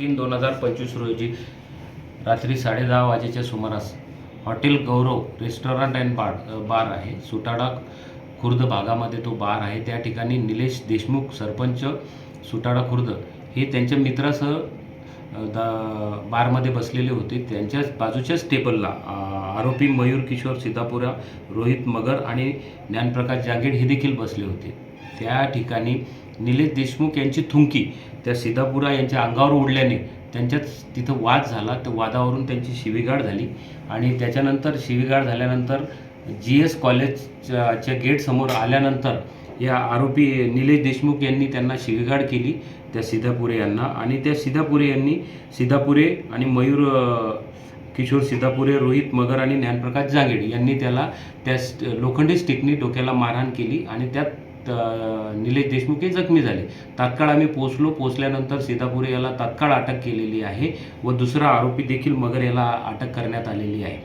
5/3/2025 रोजी रात्री 10:30 वाजेच्या सुमारास हॉटेल गौरव रेस्टॉरंट अँड बार आहे, सुटाडा खुर्द भागामध्ये तो बार आहे. त्या ठिकाणी निलेश देशमुख सरपंच सुटाडा खुर्द हे त्यांच्या मित्रासह बारमध्ये बसलेले होते. त्यांच्याच बाजूच्याच टेबलला आरोपी मयूर किशोर सीतापुरा, रोहित मगर आणि ज्ञानप्रकाश जांगीड हे देखील बसले होते. त्या ठिकाणी निलेश देशमुख यांची थुंकी त्या सीतापुरा यांच्या अंगावर उडल्याने त्यांच्यात तिथं वाद झाला. त्या वादावरून त्यांची शिवीगाळ झाली आणि त्याच्यानंतर शिवीगाळ झाल्यानंतर GS कॉलेजच्या गेटसमोर आल्यानंतर या आरोपी निलेश देशमुख यांनी त्यांना शिवीगाळ केली त्या सीतापुरे यांना. आणि त्या सीतापुरे यांनी सीतापुरे आणि मयूर किशोर सीतापुरे, रोहित मगर आणि ज्ञानप्रकाश जांगीड यांनी त्याला त्या लोखंडी स्टिकनी डोक्याला मारहाण केली आणि त्यात निलेश देशमुख हे जखमी झाले. तात्काळ आम्ही पोचल्यानंतर सीतापुरे याला तात्काळ अटक केलेली आहे व दुसरा आरोपी देखील मगर याला अटक करण्यात आलेली आहे.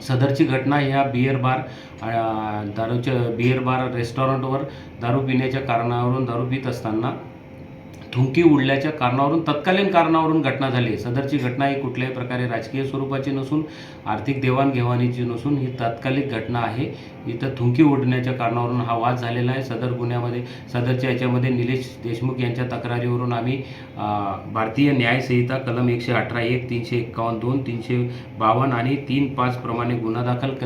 सदरची घटना ह्या बिअर बार रेस्टॉरंटवर दारू पिण्याच्या कारणावरून दारू पित असताना थुंकी उडल्याच्या कारणावरून तत्कालीन कारणावरून घटना झाली. सदरची घटना ही कुठल्याही प्रकारे राजकीय स्वरूपाची नसून आर्थिक देवाणघेवाणीची नसून ही तात्कालिक घटना आहे. इथं थुंकी उडण्याच्या कारणावरून हा वाद झालेला आहे. सदरच्या याच्यामध्ये निलेश देशमुख यांच्या तक्रारीवरून आम्ही भारतीय न्यायसंहिता कलम 118(1), 351(2), 352 आणि 3(5) प्रमाणे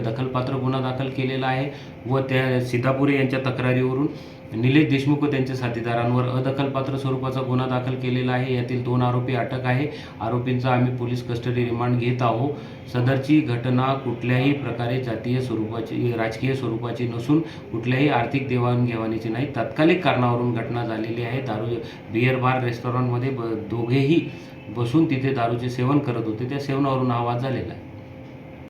दखलपात्र गुन्हा दाखल केलेला आहे व त्या सीतापुरे यांच्या तक्रारीवरून निलेश देशमुख व त्यांच्या साथीदारांवर अदखलपात्र स्वरूपाचा गुन्हा दाखल केलेला आहे. यातील 2 आरोपी अटक आहे. आरोपींचा आम्ही पोलीस कस्टडी रिमांड घेत आहोत. सदरची घटना कुठल्याही प्रकारे जातीय स्वरूपाची राजकीय स्वरूपाची नसून कुठल्याही आर्थिक देवाणघेवाणीची नाही, तात्कालिक कारणावरून घटना झालेली आहे. बिअर बार रेस्टॉरंटमध्ये दोघेही बसून तिथे दारूचे सेवन करत होते. त्या सेवनावरून हा वाद झालेला आहे.